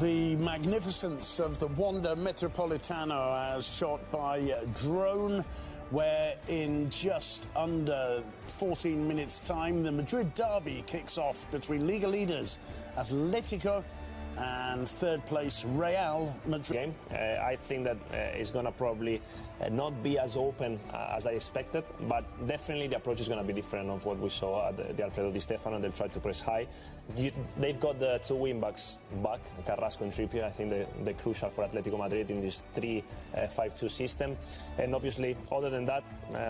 The magnificence of the Wanda Metropolitano as shot by drone, where in just under 14 minutes' time, the Madrid derby kicks off between Liga leaders Atletico and third place Real Madrid. I think that it's going to probably not be as open as I expected, but definitely the approach is going to be different of what we saw at the Alfredo Di Stefano. They'll try to press high. They've got the two wing-backs back, Carrasco and Trippier. I think they're crucial for Atletico Madrid in this 3-5-2 system. And obviously, other than that,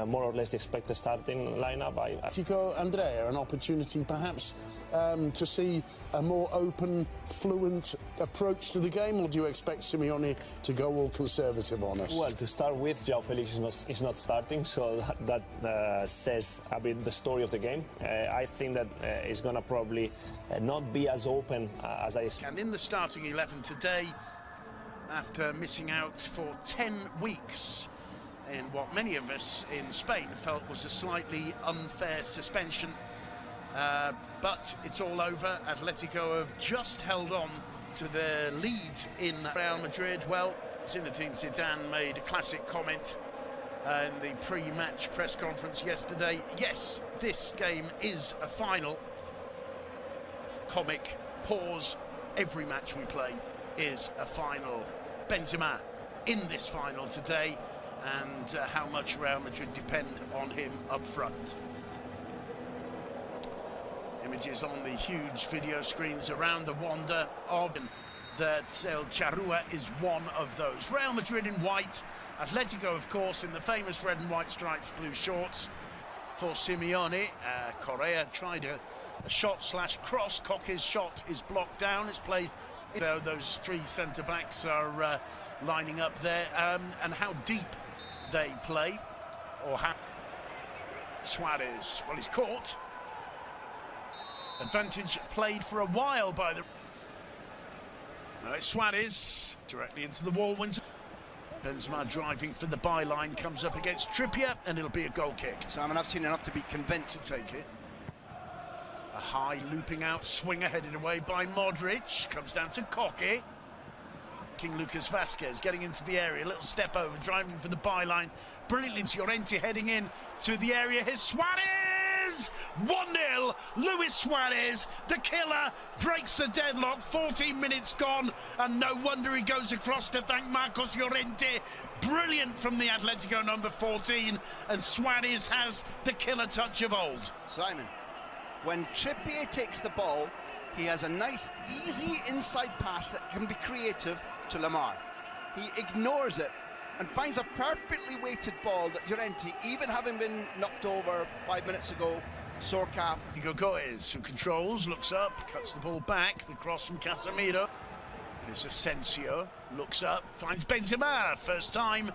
more or less the expected starting lineup. Atletico, Andrea, an opportunity perhaps to see a more open, fluent approach to the game, or do you expect Simeone to go all conservative on us? Well, to start with, João Felix is not starting, so that says a bit the story of the game. I think that it's going to probably not be as open as I expect. And in the starting 11 today, after missing out for 10 weeks in what many of us in Spain felt was a slightly unfair suspension, but it's all over. Atletico have just held on to their lead in Real Madrid. Well, Zinedine Zidane made a classic comment in the pre-match press conference yesterday. Yes, this game is a final. Comic pause. Every match we play is a final. Benzema in this final today, and how much Real Madrid depend on him up front. Images on the huge video screens around the Wanda of that El Charrua is one of those. Real Madrid in white, Atletico, of course, in the famous red and white stripes, blue shorts. For Simeone, Correa tried a shot/cross. Coque's shot is blocked down. It's played. Those three centre-backs are lining up there, and how deep they play, or how Suarez. Well, he's caught. Advantage played for a while by the... No, it's Suarez, directly into the wall, wins. Benzema driving for the byline, comes up against Trippier, and it'll be a goal kick. Simon, I've seen enough to be convinced to take it. A high looping out swinger headed away by Modric, comes down to Coque. King Lucas Vazquez getting into the area, a little step over, driving for the byline. Brilliantly, Llorente heading in to the area. Here's Suarez! 1-0, Luis Suarez, the killer, breaks the deadlock. 14 minutes gone, and no wonder he goes across to thank Marcos Llorente. Brilliant from the Atletico number 14, and Suarez has the killer touch of old. Simon, when Trippier takes the ball, he has a nice, easy inside pass that can be creative to Lamar. He ignores it and finds a perfectly weighted ball that Llorente, even having been knocked over 5 minutes ago, sore cap. Goes, who controls, looks up, cuts the ball back, the cross from Casemiro. There's Asensio, looks up, finds Benzema, first time,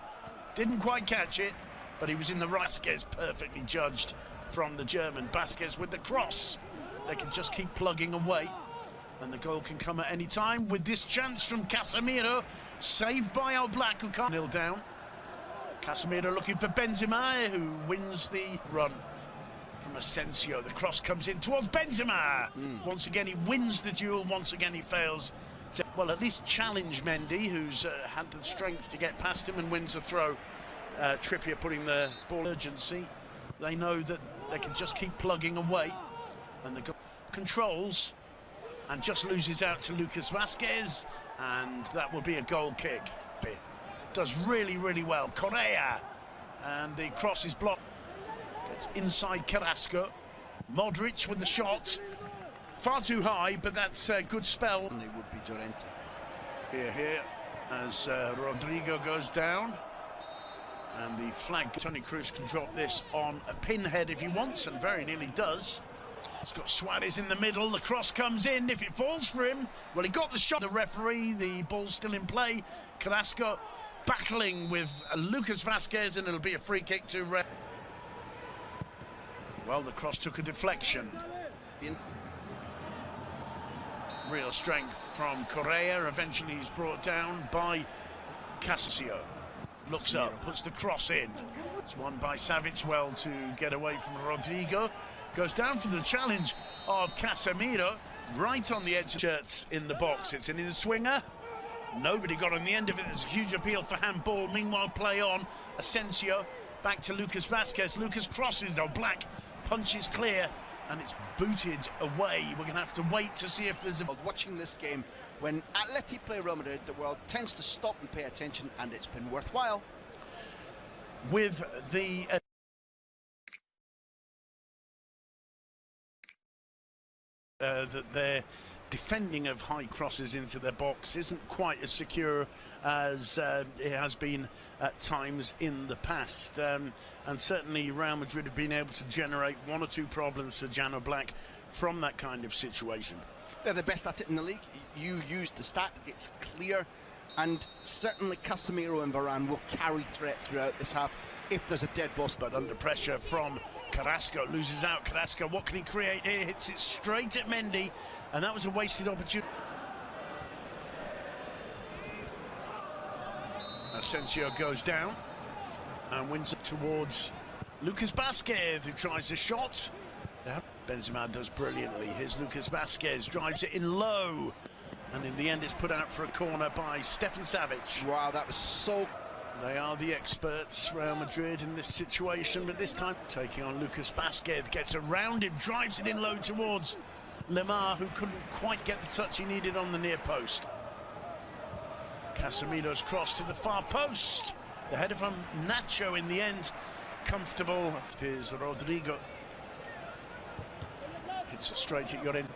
didn't quite catch it, but he was in the right. Vazquez perfectly judged from the German. Vazquez with the cross. They can just keep plugging away, and the goal can come at any time with this chance from Casemiro, saved by Al Black, who can't kneel down. Casemiro looking for Benzema, who wins the run from Asensio. The cross comes in towards Benzema. Once again, he wins the duel. Once again, he fails to, well, at least challenge Mendy, who's had the strength to get past him, and wins a throw. Trippier putting the ball urgency. They know that they can just keep plugging away, and the controls and just loses out to Lucas Vazquez, and that will be a goal kick. Does really, really well. Correa, and the cross is blocked. Gets inside Carrasco. Modric with the shot. Far too high, but that's a good spell. And it would be Llorente. Here, as Rodrigo goes down. And the flag, Toni Kroos can drop this on a pinhead if he wants, and very nearly does. He's got Suarez in the middle, the cross comes in. If it falls for him, well, he got the shot. The referee, the ball's still in play. Carrasco battling with Lucas Vazquez, and it'll be a free kick to... Well, the cross took a deflection. Real strength from Correa. Eventually he's brought down by Casemiro. Looks up, puts the cross in. It's won by Savic well to get away from Rodrigo. Goes down for the challenge of Casemiro. right on the edge of shirts in the box. It's an in-swinger. Nobody got on the end of it. There's a huge appeal for handball. Meanwhile, play on. Asensio back to Lucas Vázquez. Lucas crosses. Black punches clear, and it's booted away. We're going to have to wait to see if there's a... Watching this game, when Atleti play Real Madrid, the world tends to stop and pay attention, and it's been worthwhile. With the... that their defending of high crosses into their box isn't quite as secure as it has been at times in the past, and certainly Real Madrid have been able to generate one or two problems for Jan Black from that kind of situation. They're the best at it in the league. You used the stat, it's clear, and certainly Casemiro and Varane will carry threat throughout this half if there's a dead ball. But under pressure from Carrasco, loses out. Carrasco, what can he create here? Hits it straight at Mendy, and that was a wasted opportunity. Asensio goes down and wins it towards Lucas Vázquez, who tries a shot. Benzema does brilliantly. Here's Lucas Vázquez, drives it in low, and in the end it's put out for a corner by Stefan Savic. Wow, that was so... They are the experts, Real Madrid, in this situation, but this time taking on Lucas Vázquez, gets around him, drives it in low towards Lemar, who couldn't quite get the touch he needed on the near post. Casemiro's cross to the far post. The header from Nacho in the end, comfortable. It is Rodrigo. It's a straight at Llorente.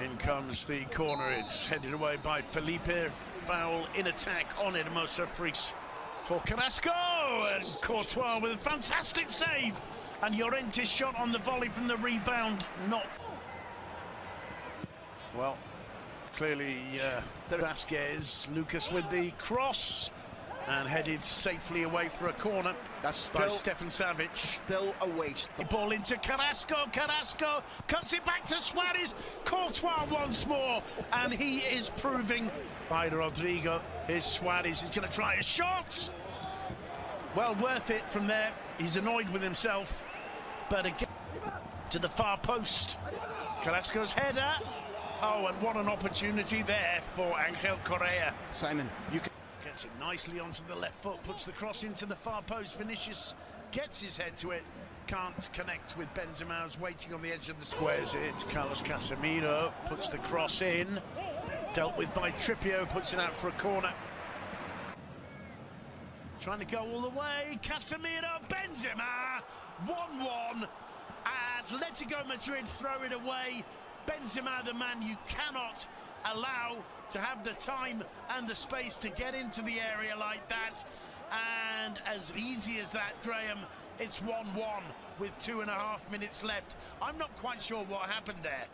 In comes the corner. It's headed away by Felipe. Foul in attack on Hermoso. Freaks for Carrasco, and Courtois with a fantastic save. And Llorente's shot on the volley from the rebound, not... Well, clearly Vázquez, Lucas with the cross, and headed safely away for a corner. That's by Stefan Savic. Still a waste. The ball into Carrasco. Carrasco cuts it back to Suarez. Courtois once more, and he is proving by Rodrigo. Here's Suarez. He's going to try a shot. Well, worth it from there. He's annoyed with himself, but again to the far post. Carrasco's header. Oh, and what an opportunity there for Ángel Correa. Simon, you can... Gets it nicely onto the left foot, puts the cross into the far post. Vinicius gets his head to it, can't connect with Benzema, who's waiting on the edge of the squares. It Carlos Casemiro puts the cross in, dealt with by Trippier, puts it out for a corner. Trying to go all the way, Casemiro, Benzema, 1-1. Atletico Madrid throw it away. Benzema, the man you cannot allow to have the time and the space to get into the area like that, and as easy as that, Graham, it's 1-1 with 2.5 minutes left. I'm not quite sure what happened there.